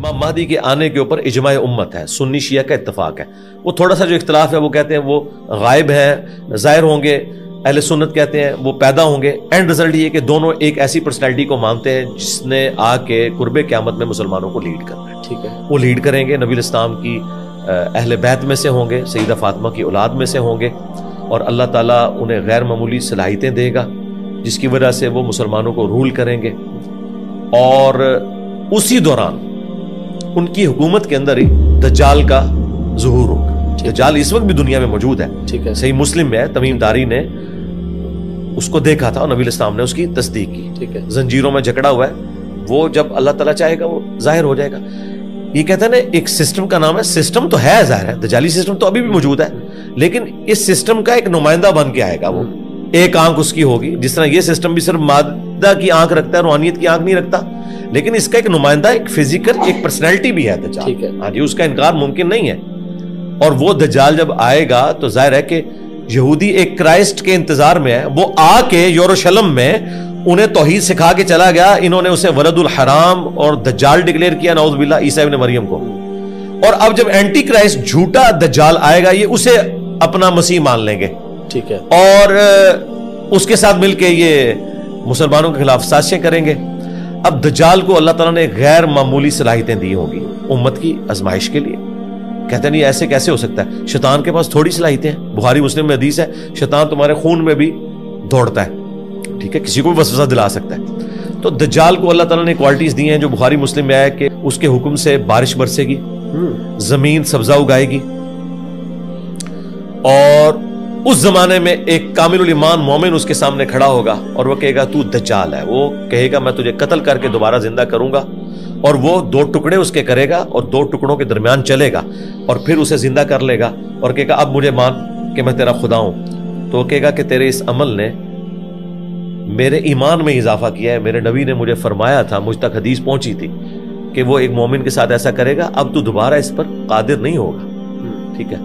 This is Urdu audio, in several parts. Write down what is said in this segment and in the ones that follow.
امام مہدی کے آنے کے اوپر اجماع امت ہے، سنی شیعہ کا اتفاق ہے۔ وہ تھوڑا سا جو اختلاف ہے وہ کہتے ہیں وہ غائب ہیں، ظاہر ہوں گے، اہل سنت کہتے ہیں وہ پیدا ہوں گے۔ اینڈ رزلٹ یہ کہ دونوں ایک ایسی پرسنالٹی کو مانتے ہیں جس نے آ کے قرب قیامت میں مسلمانوں کو لیڈ کرنا ہے۔ ٹھیک ہے، وہ لیڈ کریں گے، نبی الاسلام کی اہل بیت میں سے ہوں گے، سیدہ فاطمہ کی اولاد میں سے ہوں گے، اور اللہ تعالیٰ انہیں غیر معمولی صلاحیتیں دے گا جس کی وجہ سے وہ مسلمانوں کو رول کریں گے، اور اسی دوران ان کی حکومت کے اندر ہی دجال کا ظہور ہوگا۔ دجال اس وقت بھی دنیا میں موجود ہے، صحیح مسلم میں ہے، تمیم داری نے اس کو دیکھا تھا اور نبی الاسلام نے اس کی تصدیق کی۔ زنجیروں میں جکڑا ہوا ہے، وہ جب اللہ تعالیٰ چاہے گا وہ ظاہر ہو جائے گا۔ یہ کہتے ہیں نا ایک سسٹم کا نام ہے، سسٹم تو ہے ظاہر ہے، دجالی سسٹم تو ابھی بھی موجود ہے، لیکن اس سسٹم کا ایک نمائندہ بن کے آئے گا، وہ ایک آنکھ اس کی ہوگی، جس طرح یہ سسٹم بھی صرف مادہ کی آنکھ رکھتا ہے، روحانیت کی آنکھ نہیں رکھتا، لیکن اس کا ایک نمائندہ، ایک فزیکل، ایک پرسنالٹی بھی ہے دجال۔ ہاں جی، اس کا انکار ممکن نہیں ہے۔ اور وہ دجال جب آئے گا تو ظاہر ہے کہ یہودی ایک کرائسٹ کے انتظار میں ہے، وہ آ کے یروشلم میں انہیں توحید سکھا کے چلا گیا، انہوں نے اسے ولد الحرام اور دجال ڈکلیئر کیا، نعوذ باللہ، عیسیٰ ابن مریم کو۔ اور اب جب اینٹی کرائسٹ جھوٹا دجال آئے گا، یہ اسے اپنا مسیح مان لیں گے، ٹھیک ہے، اور اس کے ساتھ مل کے یہ مسلمانوں کے خلاف سازشیں کریں گے۔ اب دجال کو اللہ تعالیٰ نے غیر معمولی صلاحیتیں دی ہوں گی امت کی آزمائش کے لیے۔ کہتے ہیں نہیں ایسے کیسے ہو سکتا ہے، شیطان کے پاس تھوڑی صلاحیتیں ہیں، بخاری مسلم میں حدیث ہے شیطان تمہارے خون میں بھی دوڑتا ہے، ٹھیک ہے، کسی کو بھی وسوسہ دلا سکتا ہے۔ تو دجال کو اللہ تعالیٰ نے کوالٹیز دی ہیں جو بخاری مسلم میں آیا کہ اس کے حکم سے بارش برسے گی، زمین سبزہ اگائے گی، اور اس زمانے میں ایک کامل الایمان مومن اس کے سامنے کھڑا ہوگا اور وہ کہے گا تو دجال ہے، وہ کہے گا میں تجھے قتل کر کے دوبارہ زندہ کروں گا، اور وہ 2 ٹکڑے اس کے کرے گا اور 2 ٹکڑوں کے درمیان چلے گا اور پھر اسے زندہ کر لے گا اور کہے گا اب مجھے مان کہ میں تیرا خدا ہوں۔ تو وہ کہے گا کہ تیرے اس عمل نے میرے ایمان میں اضافہ کیا ہے، میرے نبی نے مجھے فرمایا تھا، مجھ تک حدیث پہنچی تھی کہ وہ ایک مومن کے ساتھ ایسا کرے گا، اب تو دوبارہ اس پر قادر نہیں ہوگا، ٹھیک ہے،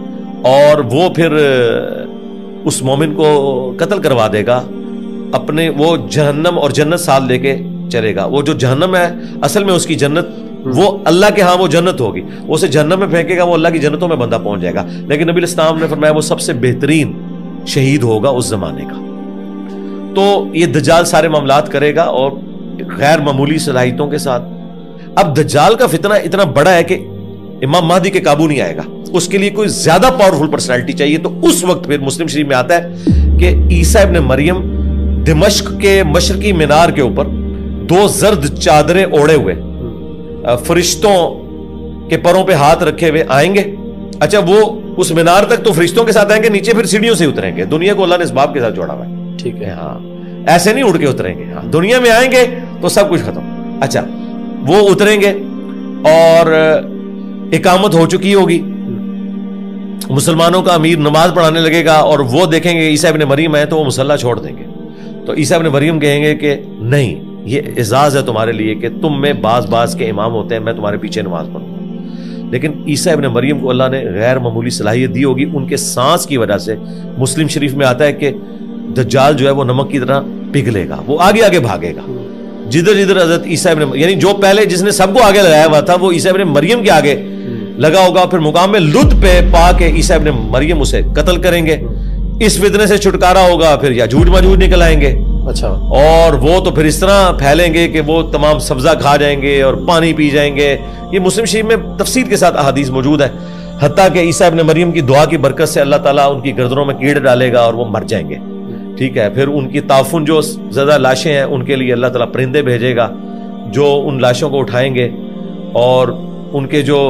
اور وہ پھر اس مومن کو قتل کروا دے گا، اپنے وہ جہنم اور جنت ساتھ لے کے چلے گا۔ وہ جو جہنم ہے اصل میں اس کی جنت، وہ اللہ کے ہاں وہ جنت ہوگی، وہ اسے جہنم میں پھینکے گا، وہ اللہ کی جنتوں میں بندہ پہنچ جائے گا، لیکن نبی الاسلام نے فرمایا وہ سب سے بہترین شہید ہوگا اس زمانے کا۔ تو یہ دجال سارے معاملات کرے گا اور غیر معمولی صلاحیتوں کے ساتھ۔ اب دجال کا فتنہ اتنا بڑا ہے کہ امام مہدی کے قابو نہیں آئے گا، اس کے لیے کوئی زیادہ پاورفل پرسنالٹی چاہیے۔ تو اس وقت پھر مسلم شریف میں آتا ہے کہ عیسیٰ ابن مریم دمشق کے مشرقی مینار کے اوپر 2 زرد چادریں اوڑے ہوئے فرشتوں کے پروں پہ ہاتھ رکھے ہوئے آئیں گے۔ اچھا، وہ اس مینار تک تو فرشتوں کے ساتھ آئیں گے، نیچے پھر سیڑھیوں سے اتریں گے۔ دنیا کو اللہ نے اسباب کے ساتھ جوڑا ہوا ہے، ٹھیک ہے، ہاں ایسے نہیں اڑ کے اتریں گے، ہاں دنیا میں آئیں گے تو سب کچھ ختم۔ اچھا، وہ اتریں گے اور اقامت ہو چکی ہوگی، مسلمانوں کا امیر نماز پڑھانے لگے گا اور وہ دیکھیں گے عیسیٰ ابن مریم ہے تو وہ مسلح چھوڑ دیں گے۔ تو عیسیٰ ابن مریم کہیں گے کہ نہیں، یہ اعزاز ہے تمہارے لیے کہ تم میں بعض کے امام ہوتے ہیں، میں تمہارے پیچھے نماز پڑھوں گا۔ لیکن عیسیٰ ابن مریم کو اللہ نے غیر معمولی صلاحیت دی ہوگی، ان کے سانس کی وجہ سے مسلم شریف میں آتا ہے کہ دجال جو ہے وہ نمک کی طرح پگھلے گا، وہ آگے آگے بھاگے گا، جدھر جدھر حضرت عیسیٰ ابن یعنی جو پہلے جس نے سب کو آگے لگایا ہوا تھا وہ عیسیٰ ابن مریم کے آگے لگا ہوگا، پھر مقام میں لط پہ پا کے عیسیٰ ابن مریم اسے قتل کریں گے۔ اس فتنے سے چھٹکارا ہوگا، پھر یاجوج ماجوج نکل آئیں گے، اچھا، اور وہ تو پھر اس طرح پھیلیں گے کہ وہ تمام سبزہ کھا جائیں گے اور پانی پی جائیں گے۔ یہ مسلم شریف میں تفصیل کے ساتھ احادیث موجود ہے، حتیٰ کہ عیسیٰ ابن مریم کی دعا کی برکت سے اللہ تعالیٰ ان کی گردنوں میں کیڑے ڈالے گا اور وہ مر جائیں گے، ٹھیک ہے۔ پھر ان کی تعفن جو زیادہ لاشیں ہیں ان کے لیے اللہ تعالیٰ پرندے بھیجے گا جو ان لاشوں کو اٹھائیں گے، اور ان کے جو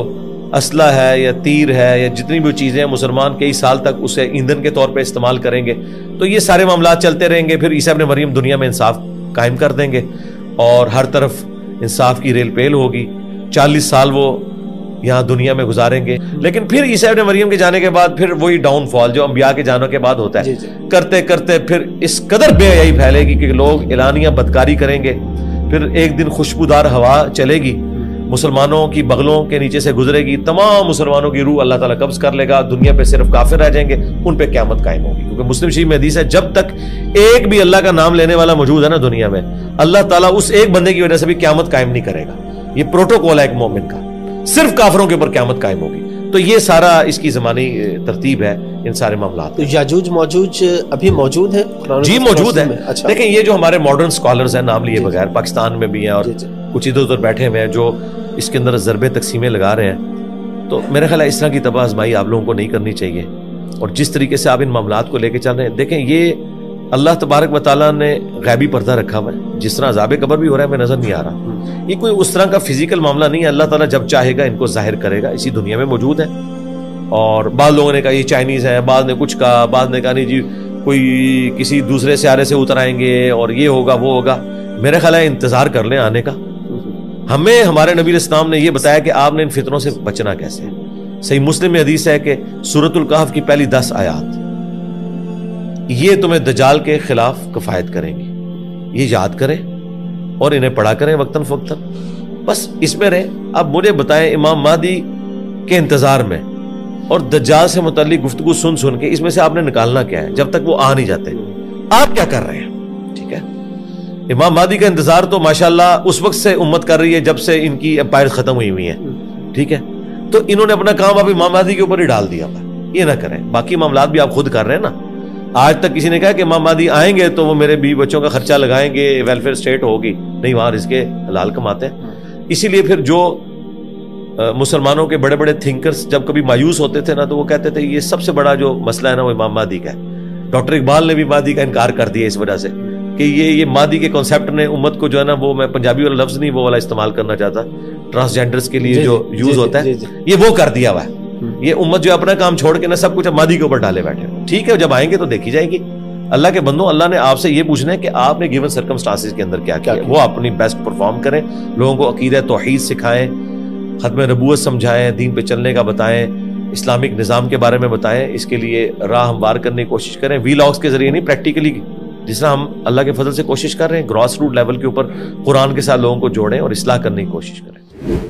اسلحہ ہے یا تیر ہے یا جتنی بھی چیزیں ہیں مسلمان کئی سال تک اسے ایندھن کے طور پہ استعمال کریں گے۔ تو یہ سارے معاملات چلتے رہیں گے، پھر عیسیٰ ابن مریم دنیا میں انصاف قائم کر دیں گے اور ہر طرف انصاف کی ریل پیل ہوگی۔ 40 سال وہ یہاں دنیا میں گزاریں گے، لیکن پھر عیسیٰ ابن مریم کے جانے کے بعد پھر وہی ڈاؤن فال جو انبیاء کے جانے کے بعد ہوتا ہے، کرتے کرتے پھر اس قدر بے حیائی پھیلے گی کہ لوگ اعلانیہ بدکاری کریں گے۔ پھر ایک دن خوشبودار ہوا چلے گی، مسلمانوں کی بغلوں کے نیچے سے گزرے گی، تمام مسلمانوں کی روح اللہ تعالیٰ قبض کر لے گا، دنیا پہ صرف کافر رہ جائیں گے، ان پہ قیامت قائم ہوگی۔ کیونکہ مسلم شریف میں حدیث ہے جب تک ایک بھی اللہ کا نام لینے والا موجود ہے نا دنیا میں، اللہ تعالیٰ اس ایک بندے کی وجہ سے بھی قیامت قائم نہیں کرے گا۔ یہ پروٹوکول ہے ایک مومن کا، صرف کافروں کے اوپر قیامت قائم ہوگی. تو یہ سارا اس کی زمانی ترتیب ہے ان سارے معاملات. تو یاجوج موجوج ابھی موجود ہیں؟ جی موجود ہے. دیکھیں یہ جو ہمارے ماڈرن اسکالرز ہیں نام لیے بغیر پاکستان میں بھی ہیں اور کچھ ادھر ادھر بیٹھے ہوئے ہیں جو اس کے اندر ضربے تقسیمیں لگا رہے ہیں، تو میرا خیال ہے اس طرح کی تباہ آزمائی آپ لوگوں کو نہیں کرنی چاہیے. اور جس طریقے سے آپ ان معاملات کو لے کے چل رہے ہیں، دیکھیں یہ اللہ تبارک و تعالیٰ نے غیبی پردہ رکھا ہوا ہے. جس طرح عذاب قبر بھی ہو رہا ہے ہمیں نظر نہیں آ رہا. یہ کوئی اس طرح کا فزیکل معاملہ نہیں ہے. اللہ تعالیٰ جب چاہے گا ان کو ظاہر کرے گا. اسی دنیا میں موجود ہے. اور بعض لوگوں نے کہا یہ چائنیز ہیں، بعض نے کچھ کہا، بعض نے کہا نہیں جی کوئی کسی دوسرے سیارے سے اتر آئیں گے اور یہ ہوگا وہ ہوگا. میرا خیال ہے انتظار کر لیں آنے کا. ہمیں ہمارے نبی علیہ السلام نے یہ بتایا کہ آپ نے ان فتنوں سے بچنا کیسے ہے. صحیح مسلم میں حدیث ہے کہ سورۃ الکہف کی پہلی 10 آیات یہ تمہیں دجال کے خلاف کفایت کریں گی. یہ یاد کریں اور انہیں پڑھا کریں وقتاً فوقتاً. بس اس میں رہیں. اب مجھے بتائیں امام مہدی کے انتظار میں اور دجال سے متعلق گفتگو سن سن کے اس میں سے آپ نے نکالنا کیا ہے جب تک وہ آ نہیں جاتے؟ آپ کیا کر رہے ہیں؟ ٹھیک ہے، امام مہدی کا انتظار تو ماشاءاللہ اس وقت سے امت کر رہی ہے جب سے ان کی امپائر ختم ہوئی ہیں. ٹھیک ہے، تو انہوں نے اپنا کام اب امام مہدی کے اوپر ہی ڈال دیا. یہ نہ کریں. باقی معاملات بھی آپ خود کر رہے ہیں نا. آج تک کسی نے کہا کہ امام مہدی آئیں گے تو وہ میرے بیوی بچوں کا خرچہ لگائیں گے، ویلفیئر اسٹیٹ ہوگی. نہیں، وہاں اس کے حلال کماتے ہیں. اسی لیے پھر جو مسلمانوں کے بڑے بڑے تھنکرز جب کبھی مایوس ہوتے تھے نا تو وہ کہتے تھے یہ سب سے بڑا جو مسئلہ ہے نا وہ امام مہدی کا ہے. ڈاکٹر اقبال نے بھی مہدی کا انکار کر دیا اس وجہ سے کہ یہ مہدی کے کانسیپٹ نے امت کو جو ہے نا وہ میں پنجابی والا لفظ نہیں وہ والا استعمال کرنا چاہتا، ٹرانسجینڈرز کے لیے جو یوز ہوتا ہے یہ وہ کر دیا ہوا ہے. یہ امت جو اپنا کام چھوڑ کے نا سب کچھ مہدی کے اوپر ڈالے بیٹھے. ٹھیک ہے، جب آئیں گے تو دیکھی جائے گی. اللہ کے بندوں، اللہ نے آپ سے یہ پوچھنا ہے کہ آپ نے گیون سرکمسٹانسز کے اندر کیا کیا. وہ اپنی بیسٹ پرفارم کریں، لوگوں کو عقیدہ توحید سکھائیں، ختم نبوت سمجھائیں، دین پہ چلنے کا بتائیں، اسلامک نظام کے بارے میں بتائیں. اس کے لیے راہ ہموار کرنے کی کوشش کریں. وی لاگس کے ذریعے نہیں، پریکٹیکلی جس طرح ہم اللہ کے فضل سے کوشش کر رہے ہیں گراس روٹ لیول کے اوپر قرآن کے ساتھ لوگوں کو جوڑیں اور اصلاح کرنے کی کوشش کریں.